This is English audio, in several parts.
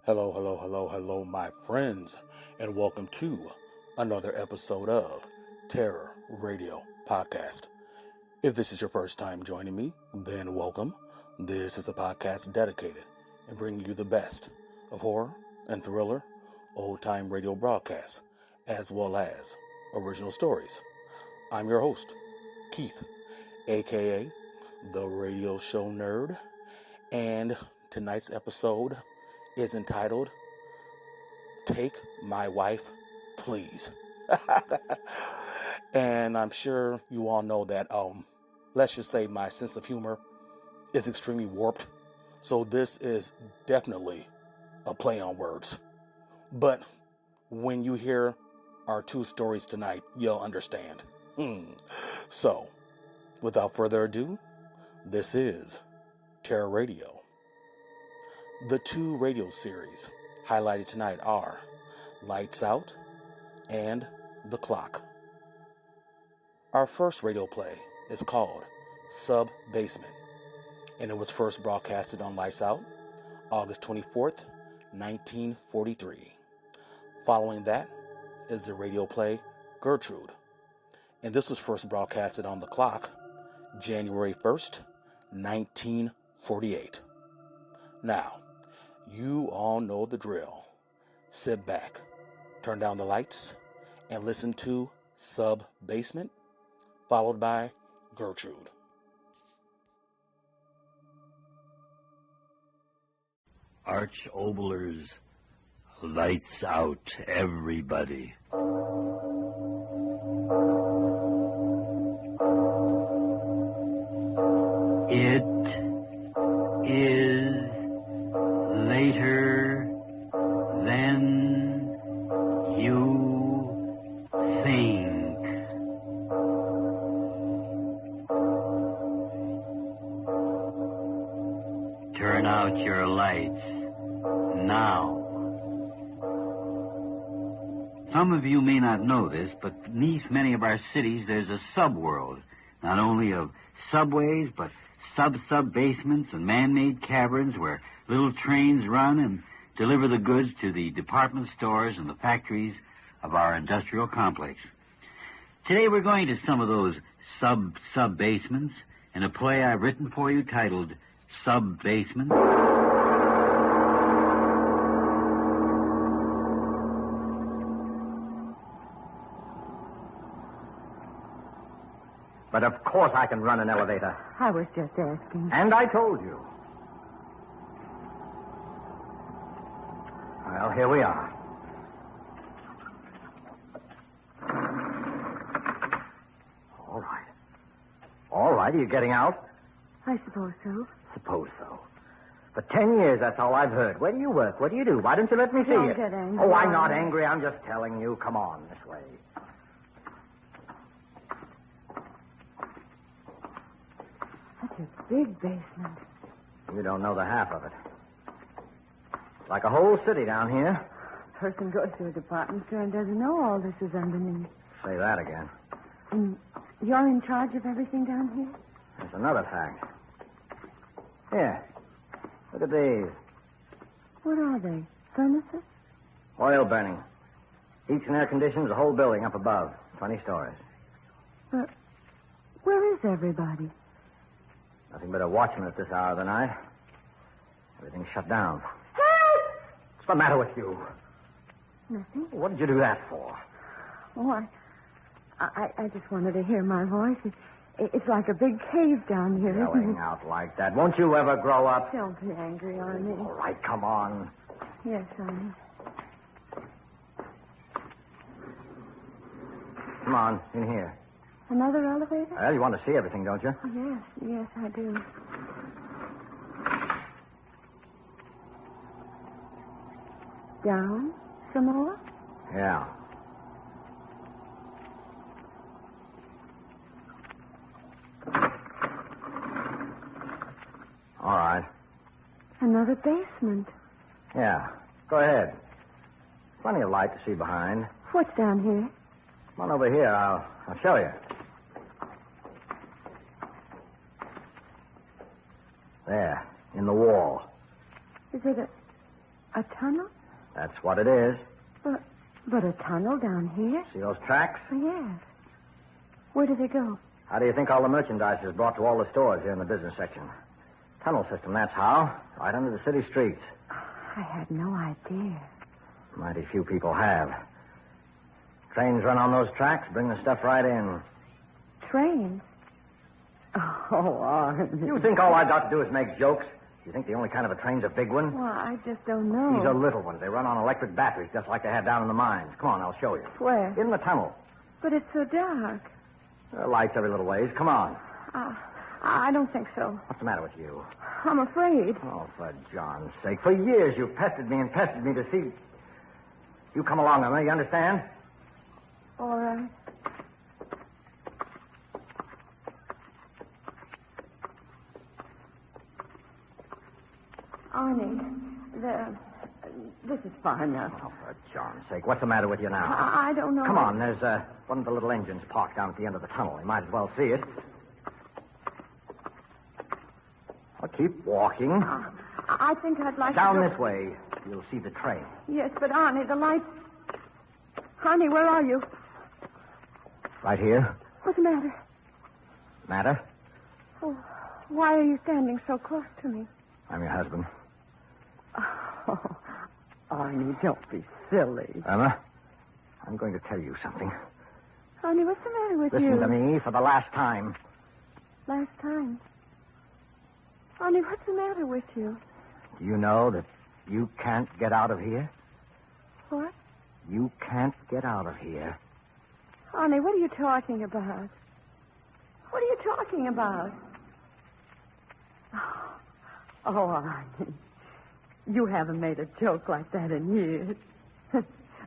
Hello, hello, hello, hello, my friends, and welcome to another episode of Terror Radio Podcast. If this is your first time joining me, then welcome. This is a podcast dedicated in bringing you the best of horror and thriller, old-time radio broadcasts, as well as original stories. I'm your host, Keith, aka the Radio Show Nerd, and tonight's episode is entitled Take My Wife, Please. And I'm sure you all know that, let's just say my sense of humor is extremely warped. So this is definitely a play on words. But when you hear our two stories tonight, you'll understand. So, without further ado, this is Terror Radio. The two radio series highlighted tonight are Lights Out and The Clock. Our first radio play is called Sub Basement, and it was first broadcasted on Lights Out, August 24th, 1943. Following that is the radio play Gertrude, and this was first broadcasted on The Clock, January 1st, 1948. Now, you all know the drill. Sit back, turn down the lights, and listen to Sub Basement, followed by Gertrude. Arch Obler's Lights Out, everybody. It is later than you think. Turn out your lights now. Some of you may not know this, but beneath many of our cities there's a subworld, not only of subways, but sub-basements and man-made caverns where little trains run and deliver the goods to the department stores and the factories of our industrial complex. Today we're going to some of those sub-basements in a play I've written for you titled Sub-Basement. But of course I can run an elevator. I was just asking. And I told you. Well, here we are. All right. All right, are you getting out? I suppose so. Suppose so. For 10 years, that's all I've heard. Where do you work? What do you do? Why don't you let me see Don't you? get angry. Oh, I'm not angry. I'm just telling you. Come on, this way. That's a big basement. You don't know the half of it. It's like a whole city down here. Person goes to a department store and doesn't know all this is underneath. Say that again. And you're in charge of everything down here? There's another fact. Here. Look at these. What are they? Furnaces? Oil burning. Heats and air conditions the whole building up above. 20 stories. But where is everybody? Nothing but a watchman at this hour of the night. Everything's shut down. Help! What's the matter with you? Nothing. What did you do that for? Oh, I just wanted to hear my voice. It's like a big cave down here, isn't Yelling it? out like that. Won't you ever grow up? Don't be angry on me. All right, come on. Yes, honey. Come on, in here. Another elevator? Well, you want to see everything, don't you? Oh, yes, I do. Down some more? Yeah. All right. Another basement. Yeah. Go ahead. Plenty of light to see behind. What's down here? Come on over here. I'll show you. There, in the wall. Is it A tunnel? That's what it is. But a tunnel down here? See those tracks? Yes. Where do they go? How do you think all the merchandise is brought to all the stores here in the business section? Tunnel system, that's how. Right under the city streets. I had no idea. Mighty few people have. Trains run on those tracks, bring the stuff right in. Trains? Oh, Arnie. You think all I got to do is make jokes? You think the only kind of a train's a big one? Well, I just don't know. These are little ones. They run on electric batteries, just like they have down in the mines. Come on, I'll show you. Where? In the tunnel. But it's so dark. There are lights every little ways. Come on. I don't think so. What's the matter with you? I'm afraid. Oh, for John's sake. For years you've pestered me to see. You come along, Emma, you understand? All right. Arnie, this is far enough. Oh, for John's sake. What's the matter with you now? I don't know. Come on, there's one of the little engines parked down at the end of the tunnel. You might as well see it. Well, keep walking. I think I'd like Down to go... this way, you'll see the train. Yes, but Arnie, the lights... Arnie, where are you? Right here. What's the matter? Matter? Oh, why are you standing so close to me? I'm your husband. Oh, Arnie, don't be silly. Emma, I'm going to tell you something. Arnie, what's the matter with you? Listen to me for the last time. Last time? Arnie, what's the matter with you? Do you know that you can't get out of here? What? You can't get out of here. Arnie, what are you talking about? What are you talking about? Oh, Arnie. You haven't made a joke like that in years.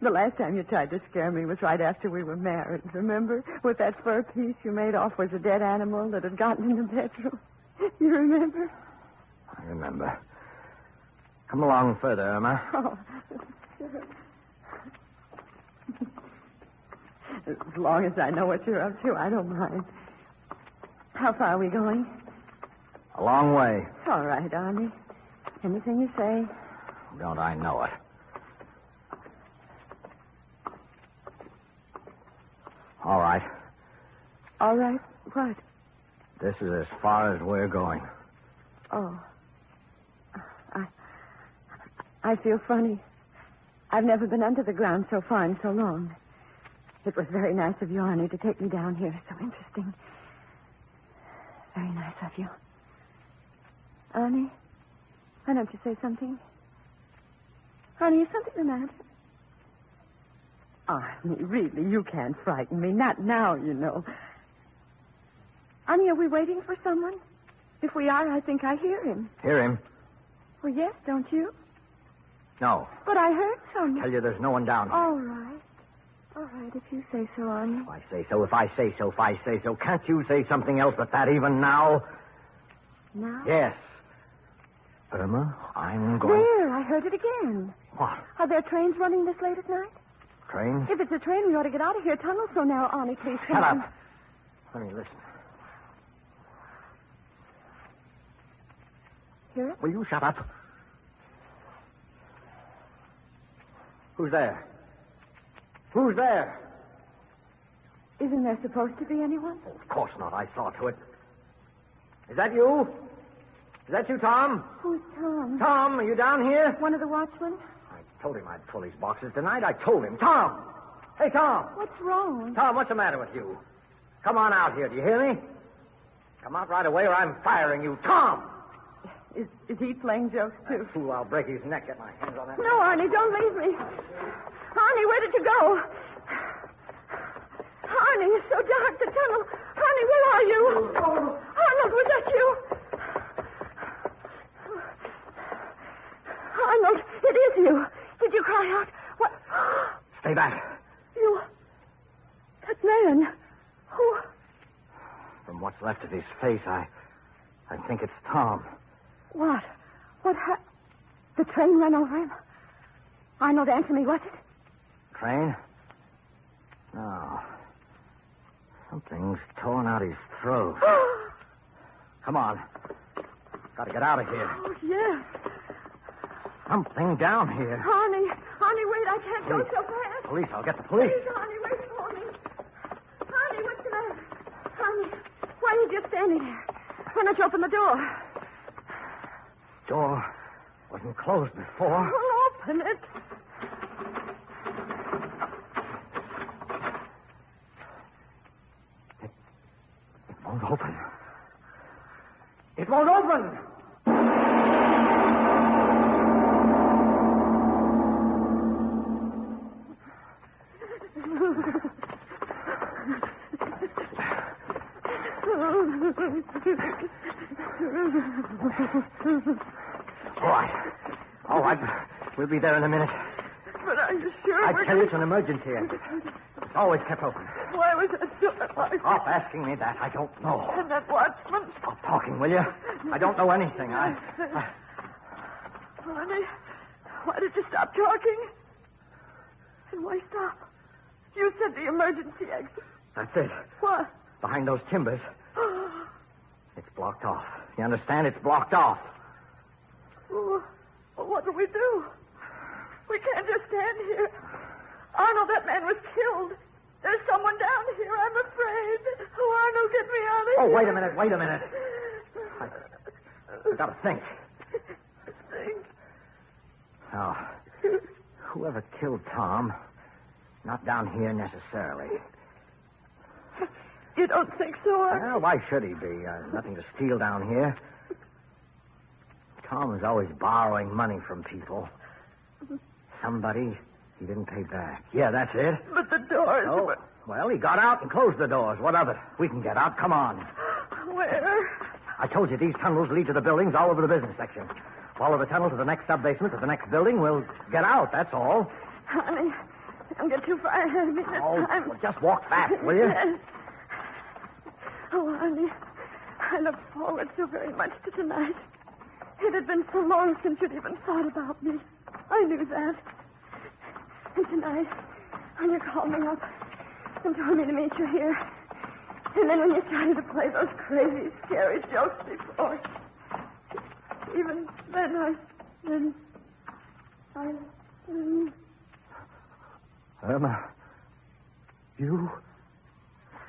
The last time you tried to scare me was right after we were married, remember? With that fur piece you made off was a dead animal that had gotten in the bedroom. You remember? I remember. Come along further, Emma. Oh, sure. As long as I know what you're up to, I don't mind. How far are we going? A long way. All right, Arnie. Anything you say. Don't I know it? All right. All right. What? This is as far as we're going. Oh. I feel funny. I've never been under the ground so far in so long. It was very nice of you, Arnie, to take me down here. So interesting. Very nice of you. Arnie, why don't you say something? Arnie, is something the matter? Arnie, really, you can't frighten me. Not now, you know. Arnie, are we waiting for someone? If we are, I think I hear him. Hear him? Well, yes, don't you? No. But I heard someone. Tell you there's no one down here. All right. All right, if you say so, Arnie. If I say so, if I say so, if I say so. Can't you say something else but that even now? Now? Yes. Irma, I'm going... There, I heard it again. What? Are there trains running this late at night? Train? If it's a train, we ought to get out of here. Tunnel's so narrow, Arnie, please. Shut up. Let me listen. Hear it? Will you shut up? Who's there? Who's there? Isn't there supposed to be anyone? Oh, of course not. I saw to it. Is that you? Is that you, Tom? Who's Tom? Tom, are you down here? One of the watchmen? I told him I'd pull these boxes tonight. I told him. Tom! Hey, Tom! What's wrong? Tom, what's the matter with you? Come on out here. Do you hear me? Come out right away or I'm firing you. Tom! Is he playing jokes, too? Fool, I'll break his neck. Get my hands on that. No, Arnie, don't leave me. Arnie, where did you go? Arnie, it's so dark, the tunnel. Arnie, where are you? Oh. Arnold, was that you? Arnold, it is you. Did you cry out? What? Stay back. You... That man. Who? From what's left of his face, I think it's Tom. What? What happened? The train ran over him? Arnold, answer me, was it? Train? No. Something's torn out his throat. Come on. Got to get out of here. Oh, yes. something down here. Honey, wait, I can't go so fast. Police, I'll get the police. Please, honey, wait for me. Honey, what's the matter? Honey, why are you just standing there? Why don't you open the door? Door wasn't closed before. Well, open it. It won't open. It won't open! All right. We'll be there in a minute. But are you sure? I tell you, it's an emergency exit. It's always kept open. Why was that door locked? Stop asking me that. I don't know. And that watchman? Stop talking, will you? I don't know anything. Honey, why did you stop talking? And why stop? You said the emergency exit. That's it. What? Behind those timbers. It's blocked off. You understand? It's blocked off. Well, what do we do? We can't just stand here. Arnold, that man was killed. There's someone down here. I'm afraid. Oh, Arnold, get me out of here. Oh, wait a minute. I gotta think. Think? Oh, whoever killed Tom, not down here necessarily. You don't think so, Arnold? Well, why should he be? Nothing to steal down here. Tom was always borrowing money from people. Somebody he didn't pay back. Yeah, that's it. But the doors Oh, were... well, he got out and closed the doors. What of it? We can get out. Come on. Where? I told you these tunnels lead to the buildings all over the business section. Follow the tunnel to the next sub-basement, to the next building. We'll get out, that's all. Honey, don't get too far ahead of me this time. Well, just walk fast, will you? Yes. Oh, honey, I look forward so very much to tonight. It had been so long since you'd even thought about me. I knew that. And tonight, when you called me up and told me to meet you here, and then when you started to play those crazy, scary jokes before, even then Irma, you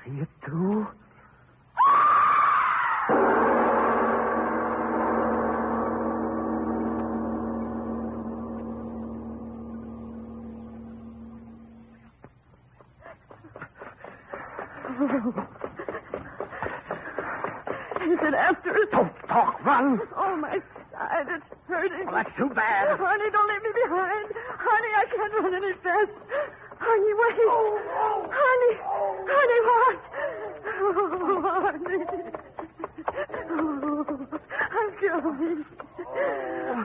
see it too? Is it after us? Don't talk, run. Oh, my side, it's hurting. Well, that's too bad. Honey, don't leave me behind. Honey, I can't run any fast. Honey, wait. Honey. Honey, what? Oh, honey. Oh, I'm going.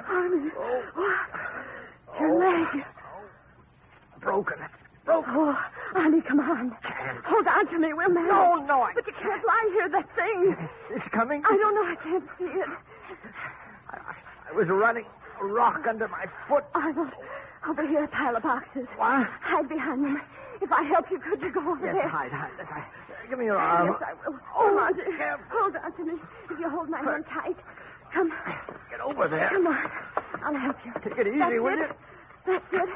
Honey. What? Your leg. Broken. Oh, honey, come on. Can't. Hold on to me. We'll manage. No, But you can't lie here, that thing. It's coming. I don't know. I can't see it. I was running a rock under my foot. Arnold, over here, a pile of boxes. What? Hide behind them. If I help you, could you go over Yes, there? hide. Give me your arm. Yes, I will. Oh, Come on, dear. careful. Hold on to me. If you hold my hand tight. Come. Get over there. Come on. I'll help you. Take it easy, That's will it. you? That's it.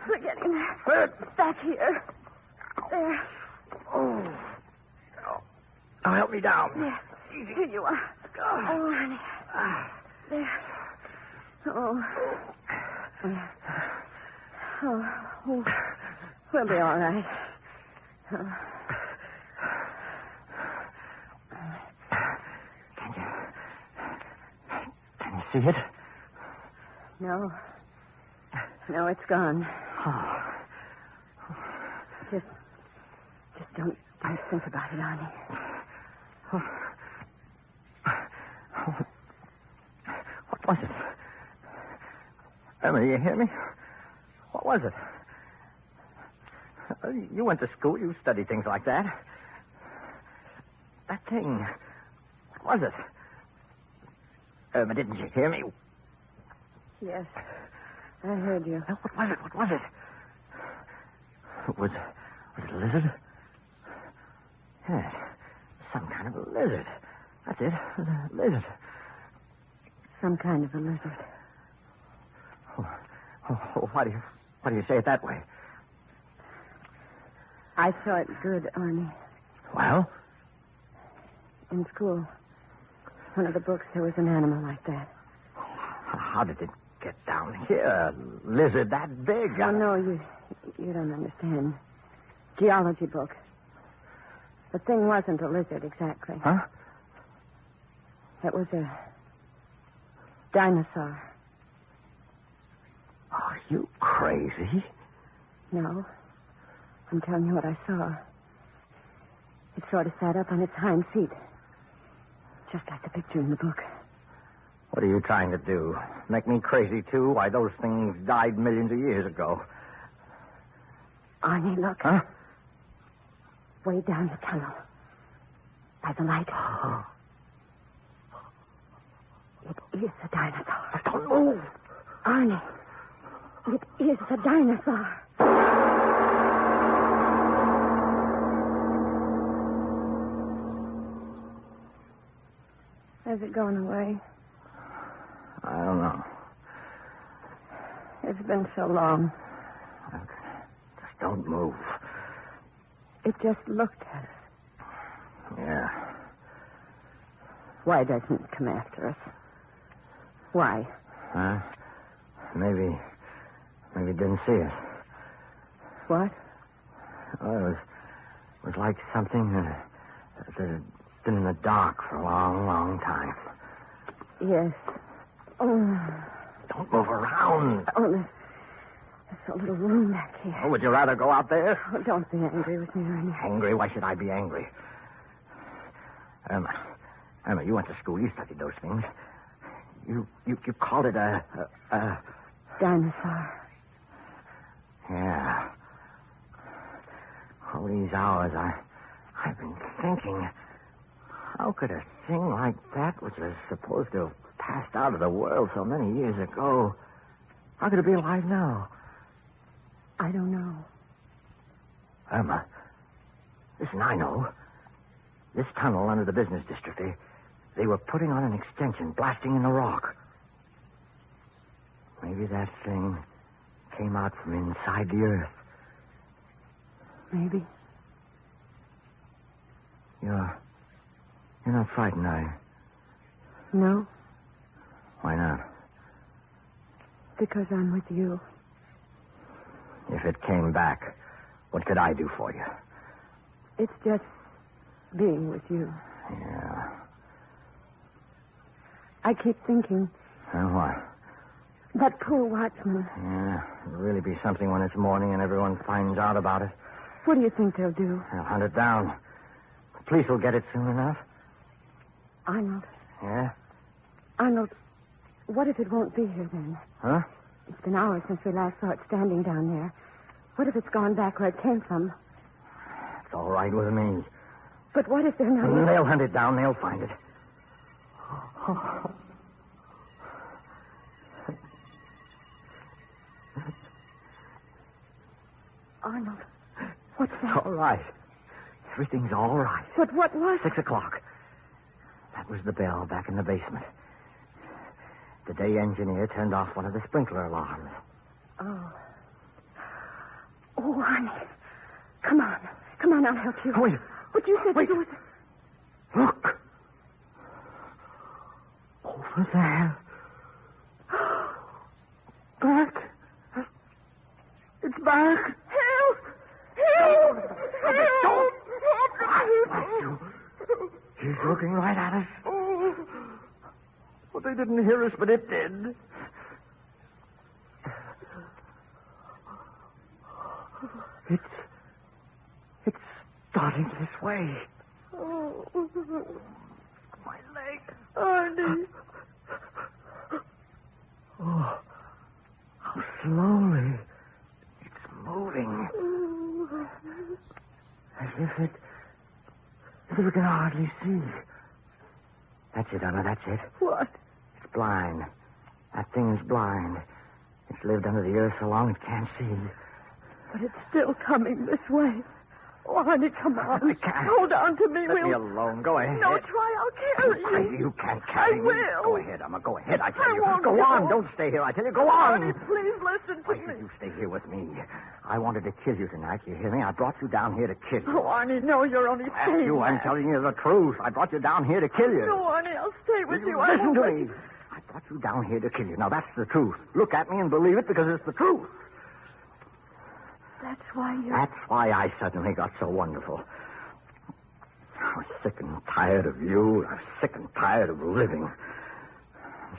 We're getting there. Hurt. Back here. There. Oh. Now help me down. Yes. Here you are. Oh, honey. There. Oh. Oh. We'll be all right. Can you see it? No. No, it's gone. Oh. Just don't think about it, honey. What was it? Emma, you hear me? What was it? You went to school. You studied things like that. That thing. What was it? Irma, didn't you hear me? Yes. I heard you. What was it? Was it a lizard? Yes. Some kind of a lizard. That's it. A lizard. Some kind of a lizard. Oh. Oh, why do you say it that way? I saw it good, Arnie. Well? In school. One of the books, there was an animal like that. How did it get down here? A lizard that big? Oh, no, you don't understand. Geology book. The thing wasn't a lizard, exactly. Huh? It was a dinosaur. Are you crazy? No. I'm telling you what I saw. It sort of sat up on its hind feet. Just like the picture in the book. What are you trying to do? Make me crazy, too? Why, those things died millions of years ago. Arnie, look. Huh? Way down the tunnel. By the light. Oh. It is a dinosaur. Don't move. Arnie, it is a dinosaur. Has it gone away? I don't know. It's been so long. Just don't move. It just looked at us. Yeah. Why doesn't it come after us? Why? Huh? Maybe it didn't see us. What? Oh, it was like something that had been in the dark for a long, long time. Yes. Oh. Don't move around. Oh, there's a little room back here. Oh, would you rather go out there? Oh, don't be angry with me, Ernie. Angry? Why should I be angry? Irma, you went to school. You studied those things. You called it a Dinosaur. Yeah. All these hours I've been thinking, how could a thing like that, which was supposed to have passed out of the world so many years ago, how could it be alive now? I don't know. Irma, listen, I know. This tunnel under the business district, they were putting on an extension, blasting in the rock. Maybe that thing came out from inside the earth. Maybe. You're not frightened, are you? No, Why not? because I'm with you. If it came back, what could I do for you? It's just being with you. Yeah. I keep thinking, And what? that poor watchman, Yeah, it'll really be something when it's morning and everyone finds out about it. what do you think they'll do? They'll hunt it down. The police will get it soon enough. Arnold, Yeah? Arnold, what if it won't be here then? Huh? It's been hours since we last saw it standing down there. What if it's gone back where it came from? It's all right with me. But what if they're not... They'll hunt it down. They'll find it. Arnold, what's It's that? all right. Everything's all right. But what was... 6 o'clock. That was the bell back in the basement. The day engineer turned off one of the sprinkler alarms. Oh. Oh, Arnie. Come on. Come on, I'll help you. Wait. But you said Wait. it was... Look. Over there. Back. It's back. Help! Help! Don't. He's looking right at us. Well, they didn't hear us, but it did. It's starting this way. My leg. Arnie. Oh, how slowly it's moving. As if it we can hardly see. That's it, Anna, that's it. What? It's blind. That thing's blind. It's lived under the earth so long it can't see. But it's still coming this way. Oh, honey, come on. I can't. Hold on to me, Let will me alone. Go ahead. No, try. I'll carry you. You can't carry I me. will. Go ahead, Emma. Go ahead, I tell I you. won't Go go. on. Don't stay here. I tell you, go on. Honey, please listen to Why me. should you stay here with me? I wanted to kill you tonight. You hear me? I brought you down here to kill you. Oh, Arnie, no, you're only Ask saying you, I'm that. telling you the truth. I brought you down here to kill you. No, Arnie, I'll stay with you. I Listen won't to let me. you- I brought you down here to kill you. Now, that's the truth. Look at me and believe it because it's the truth. That's why you... That's why I suddenly got so wonderful. I was sick and tired of you. I was sick and tired of living.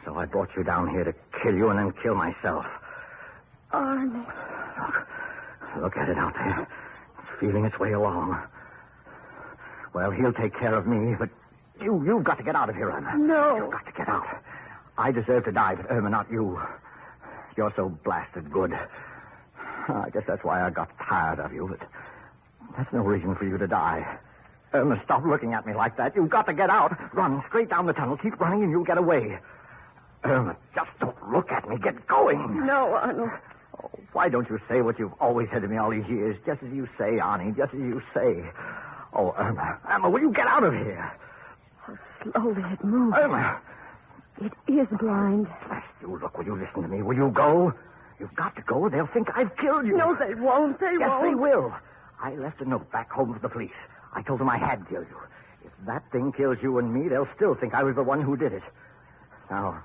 So I brought you down here to kill you and then kill myself. Arnie. Look at it out there. It's feeling its way along. Well, he'll take care of me, but you've got to get out of here, Irma. No. You've got to get out. I deserve to die, but Irma, not you. You're so blasted good. I guess that's why I got tired of you, but that's no reason for you to die. Irma, stop looking at me like that. You've got to get out. Run straight down the tunnel. Keep running and you'll get away. Irma, just don't look at me. Get going. No, Arnold. Oh, why don't you say what you've always said to me all these years? Just as you say, Arnie, just as you say. Oh, Irma, will you get out of here? How slowly it moves. Irma. It is blind. Blast you, look, will you listen to me? Will you go? You've got to go. They'll think I've killed you. No, they won't. They Yes, won't. they will. I left a note back home for the police. I told them I had killed you. If that thing kills you and me, they'll still think I was the one who did it. Now,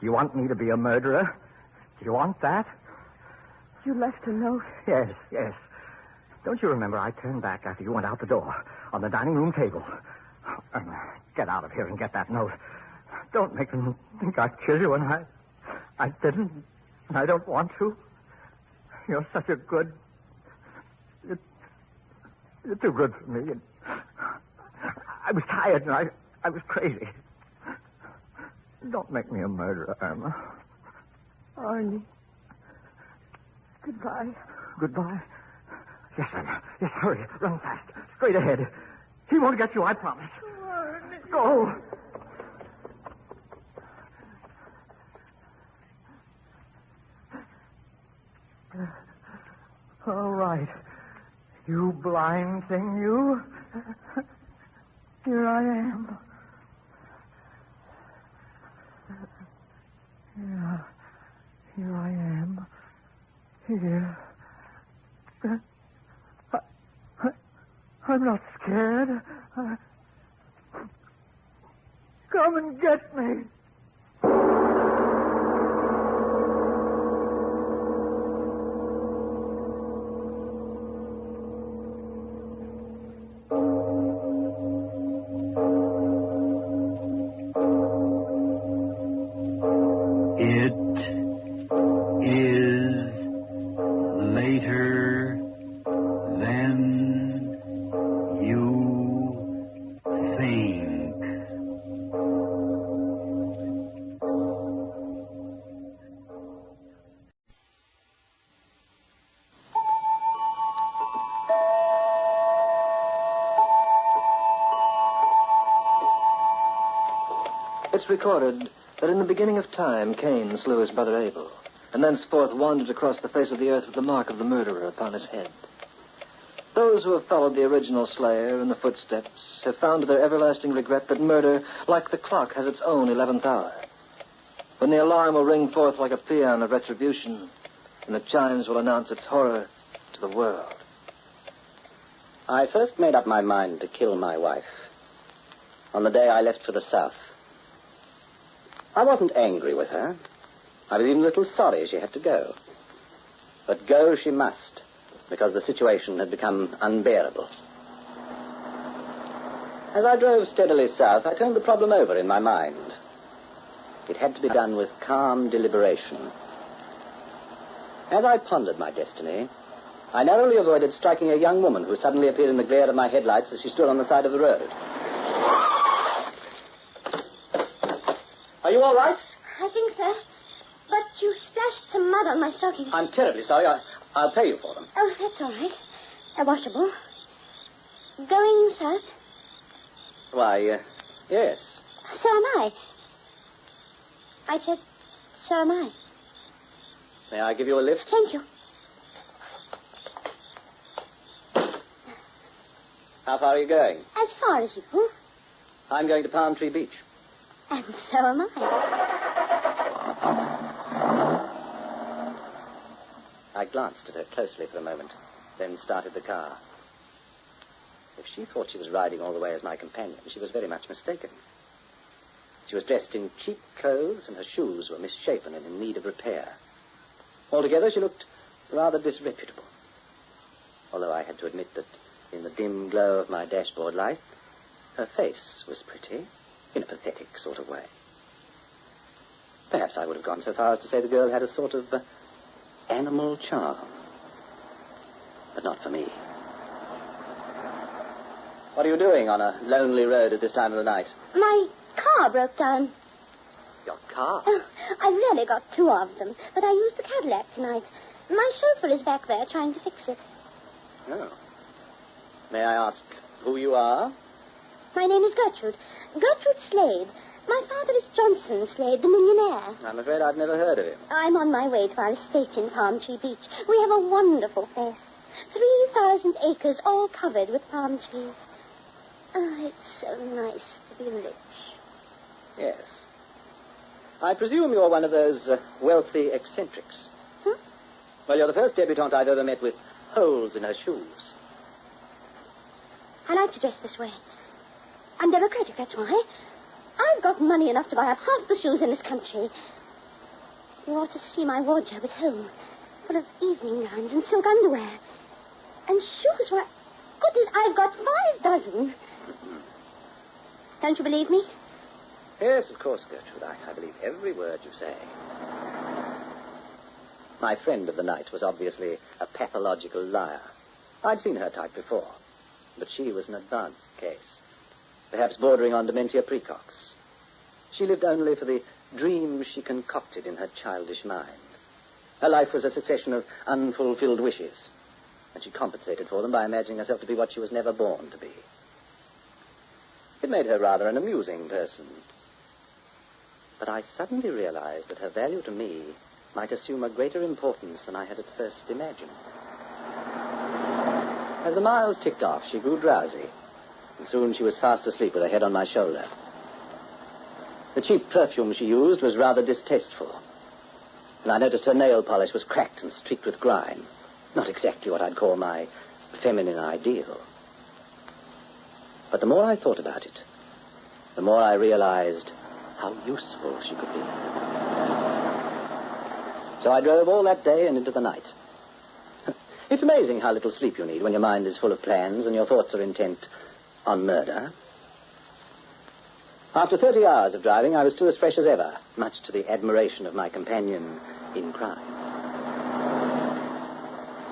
do you want me to be a murderer? Do you want that? You left a note. Yes, yes. Don't you remember I turned back after you went out the door on the dining room table? Get out of here and get that note. Don't make them think I killed you, and I didn't. And I don't want to. You're such a good... You're too good for me. And I was tired and I was crazy. Don't make me a murderer, Irma. Arnie. Goodbye. Goodbye. Yes, Irma. Yes, hurry. Run fast. Straight ahead. He won't get you, I promise. Arnie. Go. All right. You blind thing, you. Here I am. Here I am. Here. I'm not scared. Come and get me. It's recorded that in the beginning of time, Cain slew his brother Abel, and thenceforth wandered across the face of the earth with the mark of the murderer upon his head. Those who have followed the original slayer in the footsteps have found to their everlasting regret that murder, like the clock, has its own 11th hour, when the alarm will ring forth like a paean of retribution, and the chimes will announce its horror to the world. I first made up my mind to kill my wife on the day I left for the South. I wasn't angry with her. I was even a little sorry she had to go. But go she must, because the situation had become unbearable. As I drove steadily south, I turned the problem over in my mind. It had to be done with calm deliberation. As I pondered my destiny, I narrowly avoided striking a young woman who suddenly appeared in the glare of my headlights as she stood on the side of the road. Are you all right? I think so. But you splashed some mud on my stockings. I'm terribly sorry. I'll pay you for them. Oh, that's all right. They're washable. Going south? Why, yes. So am I. I said, so am I. May I give you a lift? Thank you. How far are you going? As far as you. I'm going to Palm Tree Beach. And so am I. I glanced at her closely for a moment, then started the car. If she thought she was riding all the way as my companion, she was very much mistaken. She was dressed in cheap clothes, and her shoes were misshapen and in need of repair. Altogether, she looked rather disreputable. Although I had to admit that in the dim glow of my dashboard light, her face was pretty, in a pathetic sort of way. Perhaps I would have gone so far as to say the girl had a sort of animal charm. But not for me. What are you doing on a lonely road at this time of the night? My car broke down. Your car? Oh, I really got two of them, but I used the Cadillac tonight. My chauffeur is back there trying to fix it. Oh. May I ask who you are? My name is Gertrude. Gertrude Slade. My father is Johnson Slade, the millionaire. I'm afraid I've never heard of him. I'm on my way to our estate in Palm Tree Beach. We have a wonderful place. 3,000 acres all covered with palm trees. Oh, it's so nice to be rich. Yes. I presume you're one of those wealthy eccentrics. Huh? Well, you're the first debutante I've ever met with holes in her shoes. I like to dress this way. I'm democratic, that's why. I've got money enough to buy up half the shoes in this country. You ought to see my wardrobe at home, full of evening gowns and silk underwear. And shoes, why, goodness, I've got 5 dozen. Don't you believe me? Yes, of course, Gertrude. I believe every word you say. My friend of the night was obviously a pathological liar. I'd seen her type before, but she was an advanced case, perhaps bordering on dementia precox. She lived only for the dreams she concocted in her childish mind. Her life was a succession of unfulfilled wishes, and she compensated for them by imagining herself to be what she was never born to be. It made her rather an amusing person. But I suddenly realized that her value to me might assume a greater importance than I had at first imagined. As the miles ticked off, she grew drowsy, and soon she was fast asleep with her head on my shoulder. The cheap perfume she used was rather distasteful, and I noticed her nail polish was cracked and streaked with grime. Not exactly what I'd call my feminine ideal. But the more I thought about it, the more I realized how useful she could be. So I drove all that day and into the night. It's amazing how little sleep you need when your mind is full of plans and your thoughts are intent on murder. After 30 hours of driving, I was still as fresh as ever, much to the admiration of my companion in crime.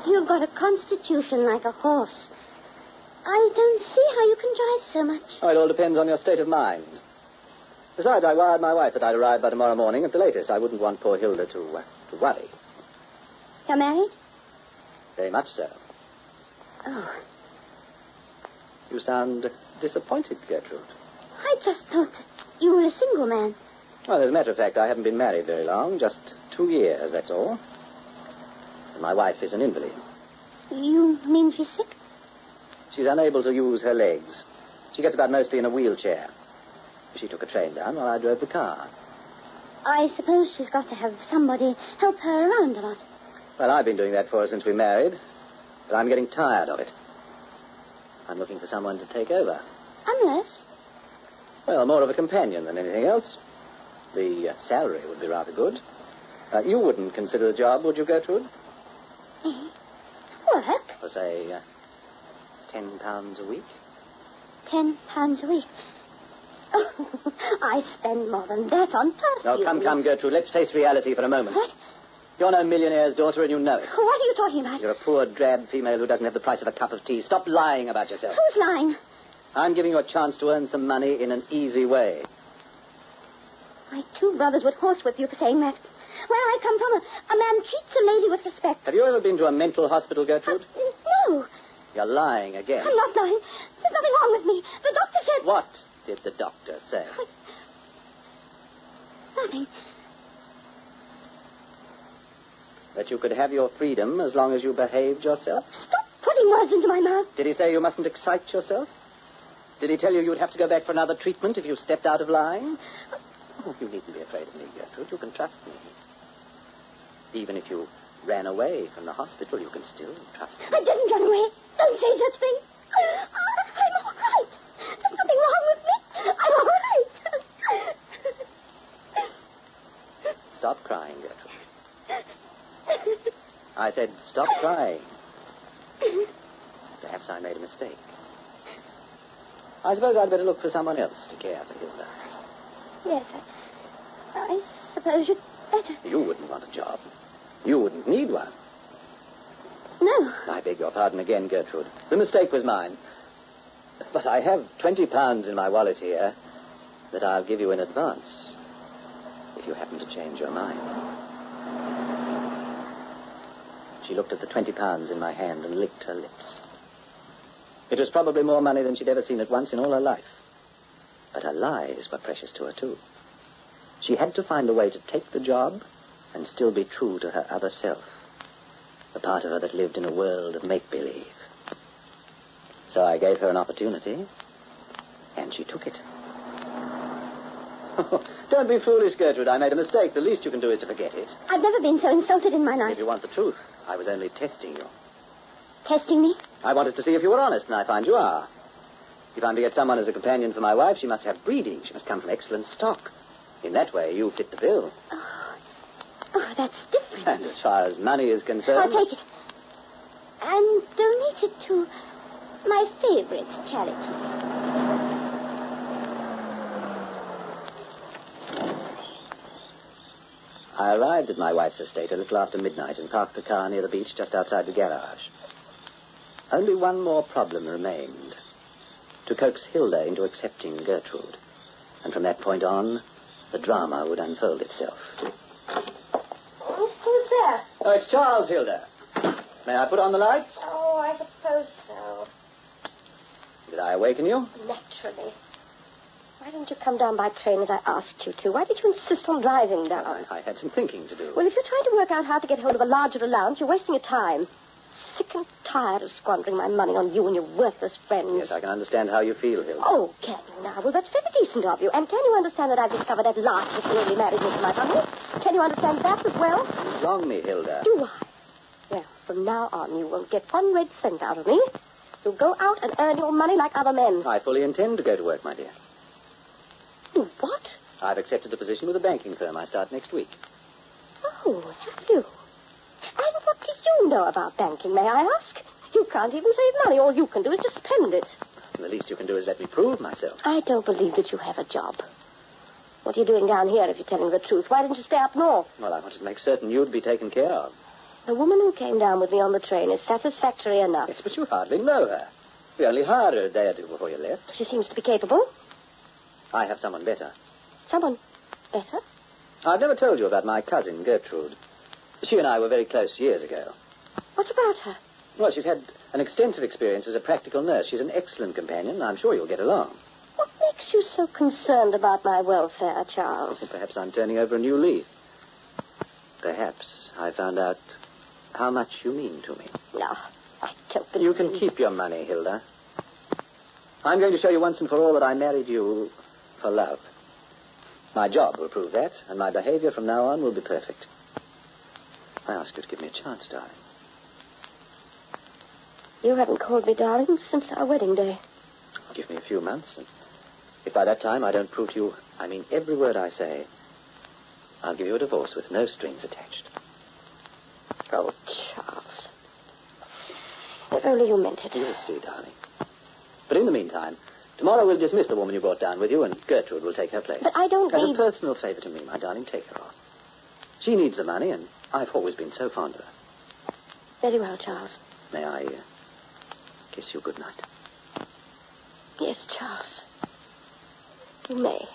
You've got a constitution like a horse. I don't see how you can drive so much. Oh, it all depends on your state of mind. Besides, I wired my wife that I'd arrive by tomorrow morning at the latest. I wouldn't want poor Hilda to worry. You're married? Very much so. Oh, You sound disappointed, Gertrude. I just thought that you were a single man. Well, as a matter of fact, I haven't been married very long, just 2 years, that's all. And my wife is an invalid. You mean she's sick? She's unable to use her legs. She gets about mostly in a wheelchair. She took a train down while I drove the car. I suppose she's got to have somebody help her around a lot. Well, I've been doing that for her since we married, but I'm getting tired of it. I'm looking for someone to take over. A nurse? Well, more of a companion than anything else. The salary would be rather good. You wouldn't consider the job, would you, Gertrude? Me? Work? For, say, £10 a week? £10 a week. Oh, I spend more than that on perfume. No, come, Gertrude. Let's face reality for a moment. What? You're no millionaire's daughter, and you know it. What are you talking about? You're a poor, drab female who doesn't have the price of a cup of tea. Stop lying about yourself. Who's lying? I'm giving you a chance to earn some money in an easy way. My 2 brothers would horsewhip you for saying that. Where I come from, a man treats a lady with respect. Have you ever been to a mental hospital, Gertrude? No. You're lying again. I'm not lying. There's nothing wrong with me. The doctor said... What did the doctor say? Nothing. That you could have your freedom as long as you behaved yourself? Stop putting putting words into my mouth. Did he say you mustn't excite yourself? Did he tell you you'd have to go back for another treatment if you stepped out of line? Oh, you needn't be afraid of me, Gertrude. You can trust me. Even if you ran away from the hospital, you can still trust me. I didn't run away. Don't say such things. I'm all right. There's nothing wrong with me. I'm all right. Stop crying, Gertrude. I said, stop crying. Perhaps I made a mistake. I suppose I'd better look for someone else to care for Hilda. Yes, I suppose you'd better. You wouldn't want a job. You wouldn't need one. No. I beg your pardon again, Gertrude. The mistake was mine. But I have £20 in my wallet here that I'll give you in advance if you happen to change your mind. She looked at the £20 in my hand and licked her lips. It was probably more money than she'd ever seen at once in all her life. But her lies were precious to her, too. She had to find a way to take the job and still be true to her other self, the part of her that lived in a world of make-believe. So I gave her an opportunity, and she took it. Don't be foolish, Gertrude. I made a mistake. The least you can do is to forget it. I've never been so insulted in my life. If you want the truth, I was only testing you. Testing me? I wanted to see if you were honest, and I find you are. If I'm to get someone as a companion for my wife, she must have breeding. She must come from excellent stock. In that way, you fit the bill. Oh, that's different. And as far as money is concerned... I'll take it. And donate it to my favorite charity. I arrived at my wife's estate a little after midnight and parked the car near the beach just outside the garage. Only one more problem remained. To coax Hilda into accepting Gertrude. And from that point on, the drama would unfold itself. Who's there? Oh, it's Charles, Hilda. May I put on the lights? Oh, I suppose so. Did I awaken you? Naturally. Why didn't you come down by train as I asked you to? Why did you insist on driving down? I had some thinking to do. Well, if you're trying to work out how to get hold of a larger allowance, you're wasting your time. Sick and tired of squandering my money on you and your worthless friends. Yes, I can understand how you feel, Hilda. Oh, can you now? Well, that's very decent of you. And can you understand that I've discovered at last that you only married me for my money? Can you understand that as well? You wrong me, Hilda. Do I? Well, from now on, you won't get 1 red cent out of me. You'll go out and earn your money like other men. I fully intend to go to work, my dear. You what? I've accepted a position with a banking firm. I start next week. Oh, have you? And what do you know about banking, may I ask? You can't even save money. All you can do is to spend it. The least you can do is let me prove myself. I don't believe that you have a job. What are you doing down here, if you're telling the truth? Why didn't you stay up north? Well, I wanted to make certain you'd be taken care of. The woman who came down with me on the train is satisfactory enough. Yes, but you hardly know her. We only hired her a day or two before you left. She seems to be capable. I have someone better. Someone better? I've never told you about my cousin, Gertrude. She and I were very close years ago. What about her? Well, she's had an extensive experience as a practical nurse. She's an excellent companion. I'm sure you'll get along. What makes you so concerned about my welfare, Charles? Perhaps I'm turning over a new leaf. Perhaps I found out how much you mean to me. No, I don't believe You can keep your money, Hilda. I'm going to show you once and for all that I married you for love. My job will prove that, and my behavior from now on will be perfect. I ask you to give me a chance, darling. You haven't called me darling since our wedding day. Give me a few months, and if by that time I don't prove to you I mean every word I say, I'll give you a divorce with no strings attached. Oh, Charles. If only you meant it. You'll see, darling. But in the meantime, tomorrow we'll dismiss the woman you brought down with you, and Gertrude will take her place. But I don't As need... a personal favor to me, my darling, take her on. She needs the money, and I've always been so fond of her. Very well, Charles. May I kiss you good night? Yes, Charles. You may.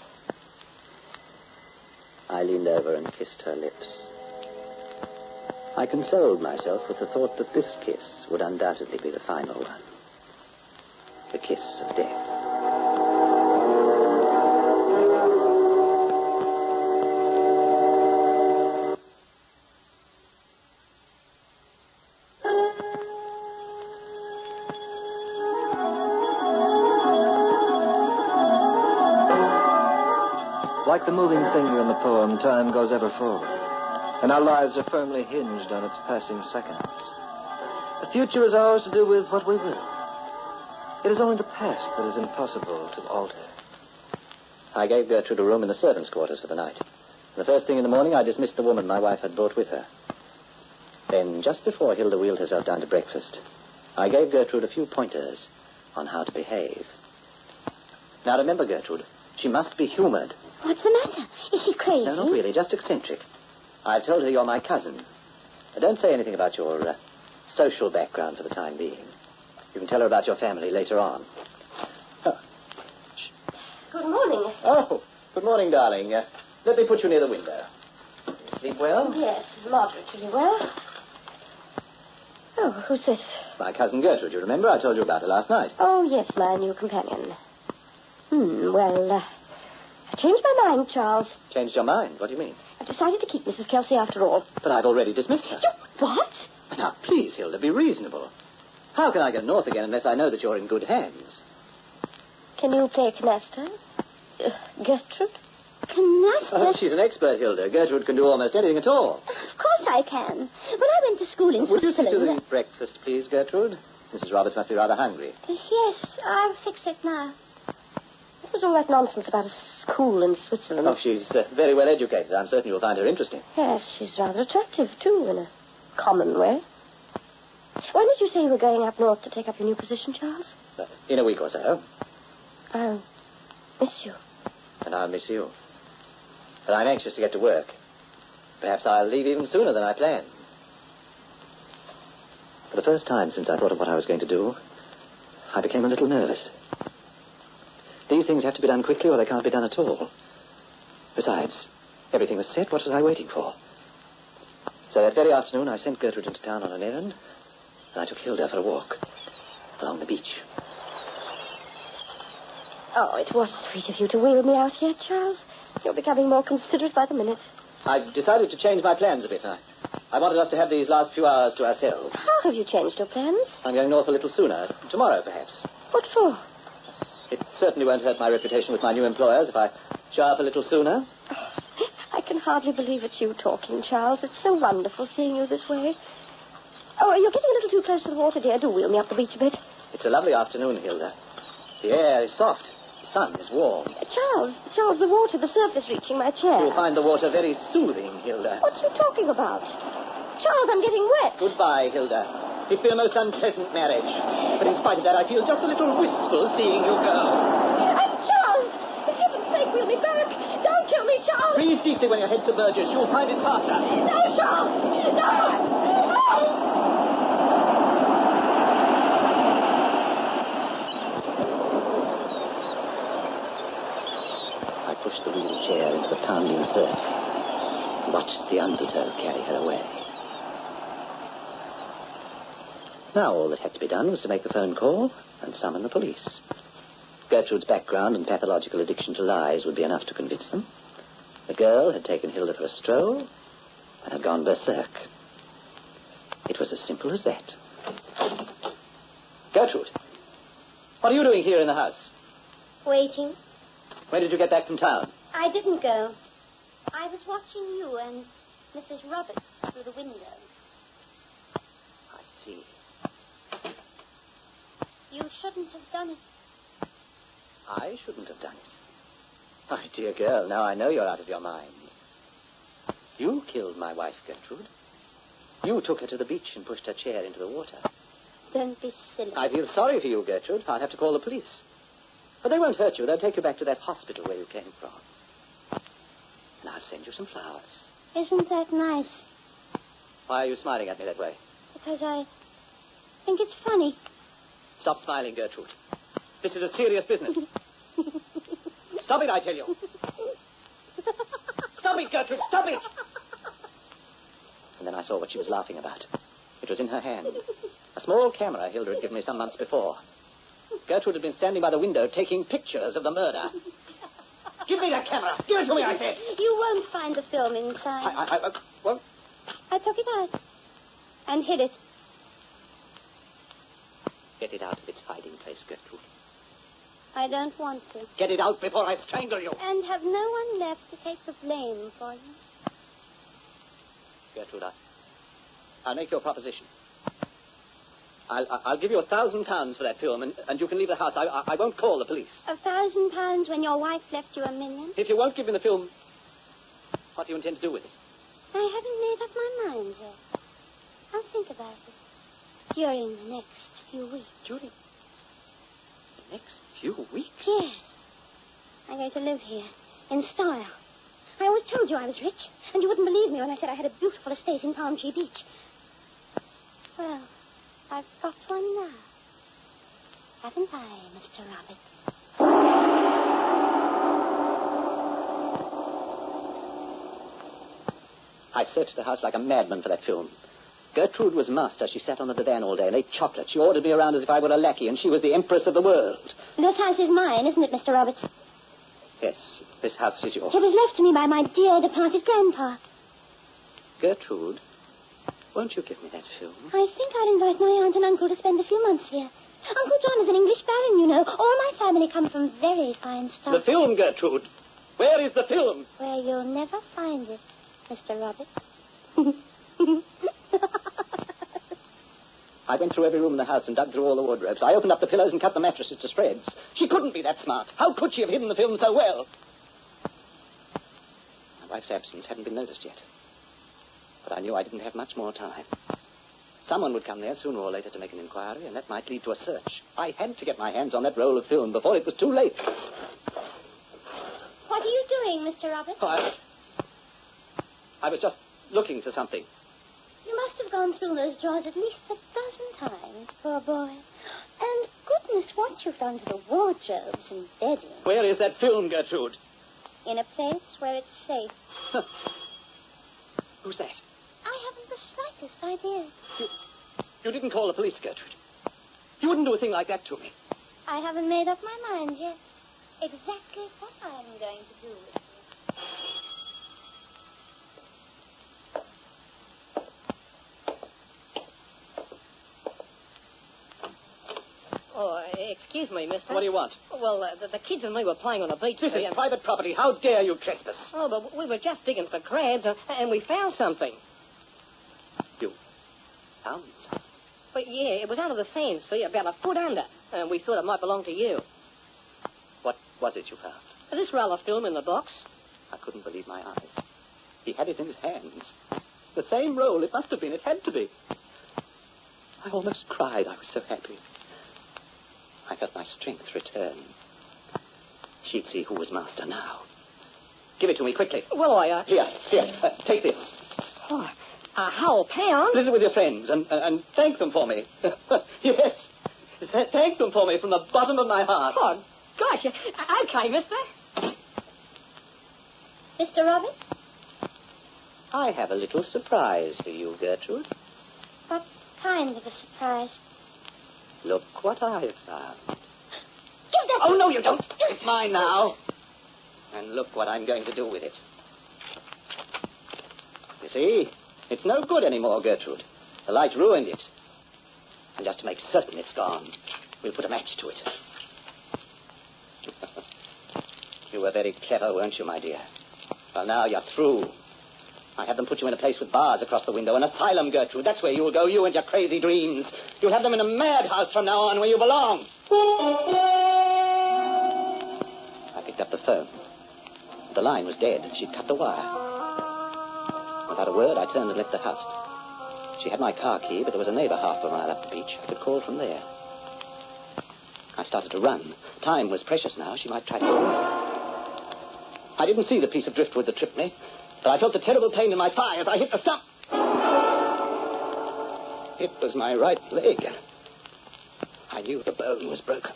I leaned over and kissed her lips. I consoled myself with the thought that this kiss would undoubtedly be the final one. The kiss of death. like the moving finger in the poem, time goes ever forward, and our lives are firmly hinged on its passing seconds. The future is ours to do with what we will. It is only the past that is impossible to alter. I gave Gertrude a room in the servants' quarters for the night. The first thing in the morning, I dismissed the woman my wife had brought with her. Then, just before Hilda wheeled herself down to breakfast, I gave Gertrude a few pointers on how to behave. Now, remember, Gertrude, she must be humored. What's the matter? Is she crazy? No, not really, just eccentric. I've told her you're my cousin. Now, don't say anything about your social background for the time being. You can tell her about your family later on. Oh. Good morning. Oh, good morning, darling. Let me put you near the window. You sleep well? Yes, moderately well. Oh, who's this? My cousin Gertrude, you remember? I told you about her last night. Oh, yes, my new companion. Well, I changed my mind, Charles. Changed your mind? What do you mean? I've decided to keep Mrs. Kelsey after all. But I've already dismissed her. What? Now, please, Hilda, be reasonable. How can I get north again unless I know that you're in good hands? Can you play canasta? Gertrude? Canasta? Oh, she's an expert, Hilda. Gertrude can do almost anything at all. Of course I can. When I went to school in Would you see to Switzerland... the breakfast, please, Gertrude? Mrs. Roberts must be rather hungry. Yes, I'll fix it now. What was all that nonsense about a school in Switzerland? Oh, she's very well educated. I'm certain you'll find her interesting. Yes, she's rather attractive, too, in a common way. When did you say you were going up north to take up your new position, Charles? In a week or so. I'll miss you. And I'll miss you. But I'm anxious to get to work. Perhaps I'll leave even sooner than I planned. For the first time since I thought of what I was going to do, I became a little nervous. These things have to be done quickly or they can't be done at all. Besides, everything was set. What was I waiting for? So that very afternoon, I sent Gertrude into town on an errand, and I took Hilda for a walk along the beach. Oh, it was sweet of you to wheel me out here, Charles. You're becoming more considerate by the minute. I've decided to change my plans a bit. I wanted us to have these last few hours to ourselves. How have you changed your plans? I'm going north a little sooner. Tomorrow, perhaps. What for? It certainly won't hurt my reputation with my new employers if I show up a little sooner. I can hardly believe it's you talking, Charles. It's so wonderful seeing you this way. Oh, you're getting a little too close to the water, dear. Do wheel me up the beach a bit. It's a lovely afternoon, Hilda. The air is soft. The sun is warm. Charles, the water, the surface reaching my chair. You'll find the water very soothing, Hilda. What are you talking about? Charles, I'm getting wet. Goodbye, Hilda. It's been a most unpleasant marriage. But in spite of that, I feel just a little wistful seeing you go. Charles! For heaven's sake, wheel me back! Don't kill me, Charles! Breathe deeply when your head submerges. You'll find it faster. No, Charles! No! I pushed the wheelchair into the pounding surf and watched the undertow carry her away. Now all that had to be done was to make the phone call and summon the police. Gertrude's background and pathological addiction to lies would be enough to convince them. The girl had taken Hilda for a stroll and had gone berserk. It was as simple as that. Gertrude, what are you doing here in the house? Waiting. When did you get back from town? I didn't go. I was watching you and Mrs. Roberts through the window. I see. You shouldn't have done it. I shouldn't have done it. My dear girl, now I know you're out of your mind. You killed my wife, Gertrude. You took her to the beach and pushed her chair into the water. Don't be silly. I feel sorry for you, Gertrude. I'll have to call the police. But they won't hurt you. They'll take you back to that hospital where you came from. And I'll send you some flowers. Isn't that nice? Why are you smiling at me that way? Because I think it's funny. Stop smiling, Gertrude. This is a serious business. Stop it, I tell you. Stop it, Gertrude, stop it! And then I saw what she was laughing about. It was in her hand. A small camera Hilda had given me some months before. Gertrude had been standing by the window taking pictures of the murder. Give me that camera. Give it to me, I said. You won't find the film inside. What? I took it out and hid it. Get it out of its hiding place, Gertrude. I don't want to. Get it out before I strangle you. And have no one left to take the blame for you. Gertrude, I'll make you a proposition. I'll give you £1,000 for that film, and you can leave the house. I won't call the police. £1,000 when your wife left you $1 million? If you won't give me the film, what do you intend to do with it? I haven't made up my mind yet. I'll think about it during the next few weeks. During the next few weeks? Yes. I'm going to live here in style. I always told you I was rich, and you wouldn't believe me when I said I had a beautiful estate in Palm Tree Beach. Well, I've got one now. Haven't I, Mr. Robert? I searched the house like a madman for that film. Gertrude was master. She sat on the divan all day and ate chocolate. She ordered me around as if I were a lackey, and she was the empress of the world. This house is mine, isn't it, Mr. Roberts? Yes, this house is yours. It was left to me by my dear departed grandpa. Gertrude, won't you give me that film? I think I'll invite my aunt and uncle to spend a few months here. Uncle John is an English baron, you know. All my family come from very fine stuff. The film, Gertrude. Where is the film? Where you'll never find it, Mr. Roberts. I went through every room in the house and dug through all the wardrobes. I opened up the pillows and cut the mattresses to shreds. She couldn't be that smart. How could she have hidden the film so well? My wife's absence hadn't been noticed yet. But I knew I didn't have much more time. Someone would come there sooner or later to make an inquiry, and that might lead to a search. I had to get my hands on that roll of film before it was too late. What are you doing, Mr. Roberts? Oh, I was just looking for something. You must have gone through those drawers at least 12 times, poor boy. And goodness, what you've done to the wardrobes and bedding. Where is that film, Gertrude? In a place where it's safe. Who's that? I haven't the slightest idea. You didn't call the police, Gertrude. You wouldn't do a thing like that to me. I haven't made up my mind yet. Exactly what I'm going to do with you. Oh, excuse me, mister. What do you want? Well, the kids and me were playing on the beach. This today, is private property. How dare you trespass? Oh, but we were just digging for crabs, and we found something. You found something? But, yeah, it was under the sand, see, about a foot under. And we thought it might belong to you. What was it you found? This roll of film in the box. I couldn't believe my eyes. He had it in his hands. The same roll. It must have been. It had to be. I almost cried. I was so happy. I felt my strength return. She'd see who was master now. Give it to me quickly. Well, Here. Take this. Oh, a whole pound? Split it with your friends and thank them for me. Yes. Thank them for me from the bottom of my heart. Oh, gosh. Okay, mister. Mr. Roberts? I have a little surprise for you, Gertrude. What kind of a surprise? Look what I found. Give that Oh, no, you don't. It's mine now. And look what I'm going to do with it. You see, it's no good anymore, Gertrude. The light ruined it. And just to make certain it's gone, we'll put a match to it. You were very clever, weren't you, my dear? Well, now you're through. I had them put you in a place with bars across the window. An asylum, Gertrude. That's where you'll go, you and your crazy dreams. You'll have them in a madhouse from now on where you belong. I picked up the phone. The line was dead. She'd cut the wire. Without a word, I turned and left the house. She had my car key, but there was a neighbor half a mile up the beach. I could call from there. I started to run. Time was precious now. She might try to get away. I didn't see the piece of driftwood that tripped me, but I felt the terrible pain in my thigh as I hit the stump. It was my right leg. I knew the bone was broken.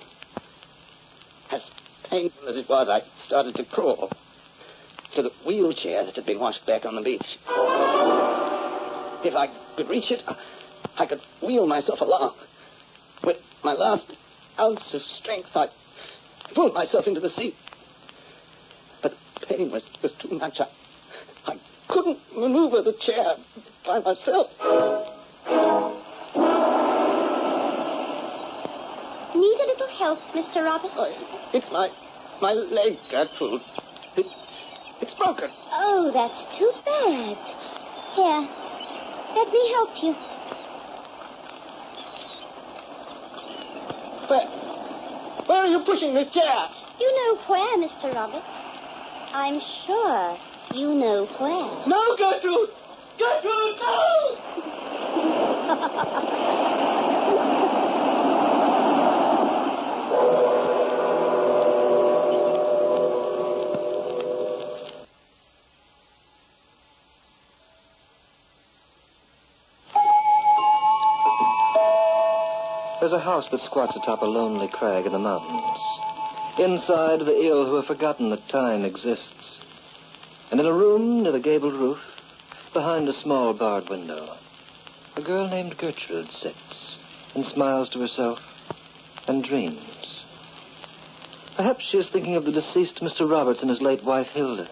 As painful as it was, I started to crawl to the wheelchair that had been washed back on the beach. If I could reach it, I could wheel myself along. With my last ounce of strength, I pulled myself into the seat. But the pain was too much. I couldn't maneuver the chair by myself. Need a little help, Mr. Roberts? It's my leg, Gertrude. It's broken. Oh, that's too bad. Here, let me help you. Where are you pushing this chair? You know where, Mr. Roberts. I'm sure you know where. No, Gertrude! Gertrude, no! There's a house that squats atop a lonely crag in the mountains. Inside, the ill who have forgotten that time exists. And in a room near the gabled roof, behind a small barred window, a girl named Gertrude sits and smiles to herself and dreams. Perhaps she is thinking of the deceased Mr. Roberts and his late wife, Hilda.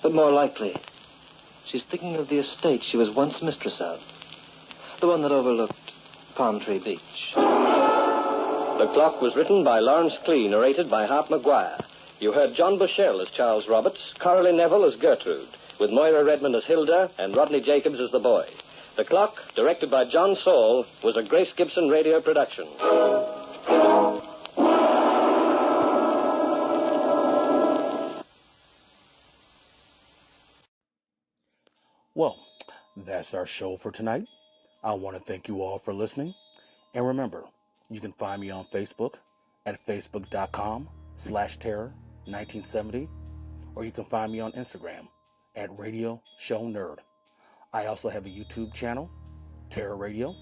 But more likely, she's thinking of the estate she was once mistress of, the one that overlooked Palm Tree Beach. The Clock was written by Lawrence Clee, narrated by Hart McGuire. You heard John Bushell as Charles Roberts, Coralie Neville as Gertrude, with Moira Redmond as Hilda and Rodney Jacobs as the boy. The Clock, directed by John Saul, was a Grace Gibson radio production. Well, that's our show for tonight. I want to thank you all for listening. And remember, you can find me on Facebook at facebook.com/terror1970, or you can find me on Instagram at Radio Show Nerd. I also have a YouTube channel, Terror Radio.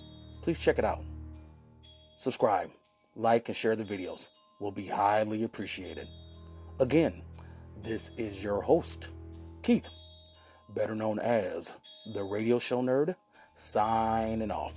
Please check it out. Subscribe, like, and share the videos. Will be highly appreciated. Again, this is your host, Keith, better known as the Radio Show Nerd, signing off.